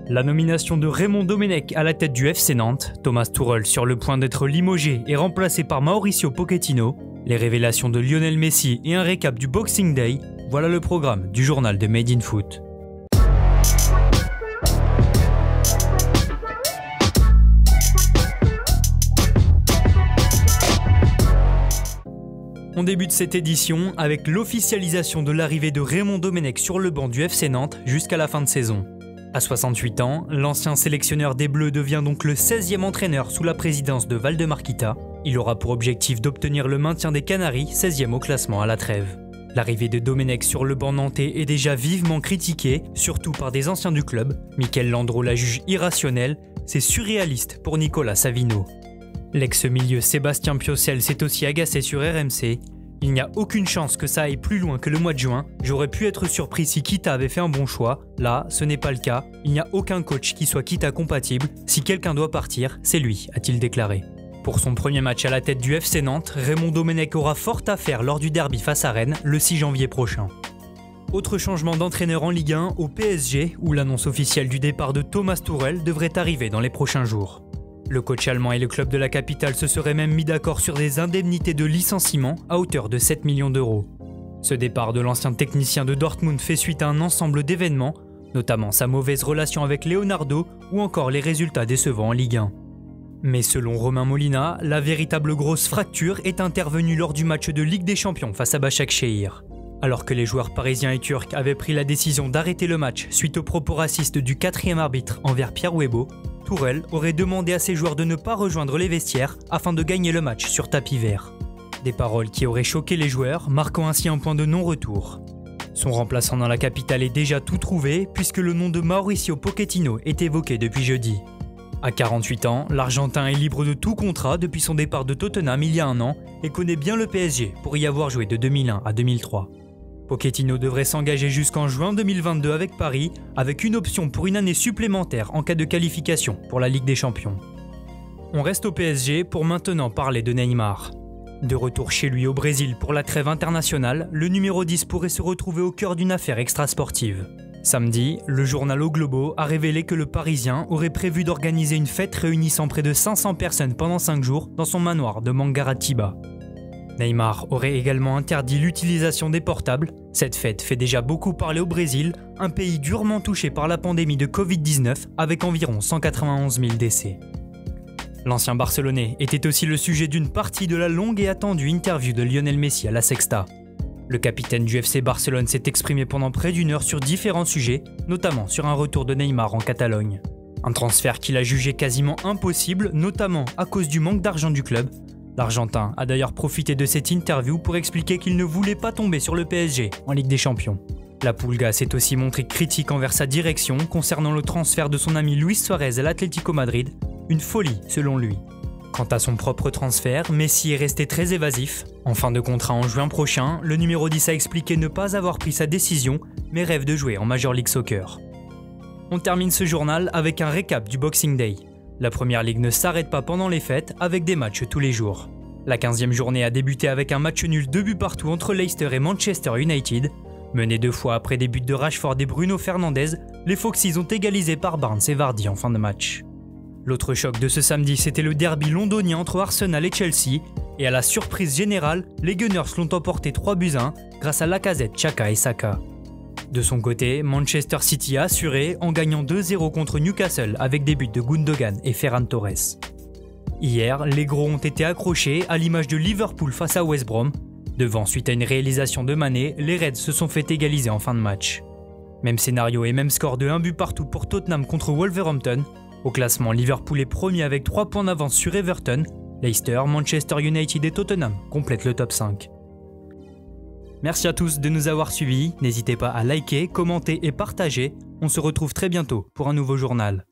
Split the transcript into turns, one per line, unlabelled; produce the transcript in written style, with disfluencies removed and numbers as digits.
La nomination de Raymond Domenech à la tête du FC Nantes, Thomas Tuchel sur le point d'être limogé et remplacé par Mauricio Pochettino, les révélations de Lionel Messi et un récap du Boxing Day, voilà le programme du journal de Made in Foot. On débute cette édition avec l'officialisation de l'arrivée de Raymond Domenech sur le banc du FC Nantes jusqu'à la fin de saison. À 68 ans, l'ancien sélectionneur des Bleus devient donc le 16e entraîneur sous la présidence de Valdemar Kita. Il aura pour objectif d'obtenir le maintien des Canaries, 16e au classement à la trêve. L'arrivée de Domenech sur le banc nantais est déjà vivement critiquée, surtout par des anciens du club. Mikel Landreau la juge irrationnelle, c'est surréaliste pour Nicolas Savino. L'ex-milieu Sébastien Piocel s'est aussi agacé sur RMC. Il n'y a aucune chance que ça aille plus loin que le mois de juin. J'aurais pu être surpris si Kita avait fait un bon choix. Là, ce n'est pas le cas. Il n'y a aucun coach qui soit Kita compatible. Si quelqu'un doit partir, c'est lui, a-t-il déclaré. Pour son premier match à la tête du FC Nantes, Raymond Domenech aura fort à faire lors du derby face à Rennes le 6 janvier prochain. Autre changement d'entraîneur en Ligue 1 au PSG, où l'annonce officielle du départ de Thomas Tuchel devrait arriver dans les prochains jours. Le coach allemand et le club de la capitale se seraient même mis d'accord sur des indemnités de licenciement à hauteur de 7 millions d'euros. Ce départ de l'ancien technicien de Dortmund fait suite à un ensemble d'événements, notamment sa mauvaise relation avec Leonardo ou encore les résultats décevants en Ligue 1. Mais selon Romain Molina, la véritable grosse fracture est intervenue lors du match de Ligue des Champions face à Başakşehir. Alors que les joueurs parisiens et turcs avaient pris la décision d'arrêter le match suite aux propos racistes du 4e arbitre envers Pierre Webo, Tuchel aurait demandé à ses joueurs de ne pas rejoindre les vestiaires afin de gagner le match sur tapis vert. Des paroles qui auraient choqué les joueurs, marquant ainsi un point de non-retour. Son remplaçant dans la capitale est déjà tout trouvé puisque le nom de Mauricio Pochettino est évoqué depuis jeudi. À 48 ans, l'Argentin est libre de tout contrat depuis son départ de Tottenham il y a un an et connaît bien le PSG pour y avoir joué de 2001 à 2003. Pochettino devrait s'engager jusqu'en juin 2022 avec Paris, avec une option pour une année supplémentaire en cas de qualification pour la Ligue des Champions. On reste au PSG pour maintenant parler de Neymar. De retour chez lui au Brésil pour la trêve internationale, le numéro 10 pourrait se retrouver au cœur d'une affaire extrasportive. Samedi, le journal O Globo a révélé que le Parisien aurait prévu d'organiser une fête réunissant près de 500 personnes pendant 5 jours dans son manoir de Mangaratiba. Neymar aurait également interdit l'utilisation des portables. Cette fête fait déjà beaucoup parler au Brésil, un pays durement touché par la pandémie de Covid-19 avec environ 191 000 décès. L'ancien Barcelonais était aussi le sujet d'une partie de la longue et attendue interview de Lionel Messi à La Sexta. Le capitaine du FC Barcelone s'est exprimé pendant près d'une heure sur différents sujets, notamment sur un retour de Neymar en Catalogne. Un transfert qu'il a jugé quasiment impossible, notamment à cause du manque d'argent du club. L'Argentin a d'ailleurs profité de cette interview pour expliquer qu'il ne voulait pas tomber sur le PSG en Ligue des Champions. La Pulga s'est aussi montré critique envers sa direction concernant le transfert de son ami Luis Suarez à l'Atlético Madrid, une folie selon lui. Quant à son propre transfert, Messi est resté très évasif. En fin de contrat en juin prochain, le numéro 10 a expliqué ne pas avoir pris sa décision, mais rêve de jouer en Major League Soccer. On termine ce journal avec un récap du Boxing Day. La Première Ligue ne s'arrête pas pendant les fêtes avec des matchs tous les jours. La 15e journée a débuté avec un match nul 2 buts partout entre Leicester et Manchester United. Menés 2 fois après des buts de Rashford et Bruno Fernandes, les Foxes ont égalisé par Barnes et Vardy en fin de match. L'autre choc de ce samedi, c'était le derby londonien entre Arsenal et Chelsea. Et à la surprise générale, les Gunners l'ont emporté 3-1 grâce à Lacazette, Xhaka et Saka. De son côté, Manchester City a assuré en gagnant 2-0 contre Newcastle avec des buts de Gundogan et Ferran Torres. Hier, les gros ont été accrochés à l'image de Liverpool face à West Brom. Devant, suite à une réalisation de Mané, les Reds se sont fait égaliser en fin de match. Même scénario et même score de 1 but partout pour Tottenham contre Wolverhampton. Au classement, Liverpool est premier avec 3 points d'avance sur Everton. Leicester, Manchester United et Tottenham complètent le top 5. Merci à tous de nous avoir suivis, n'hésitez pas à liker, commenter et partager. On se retrouve très bientôt pour un nouveau journal.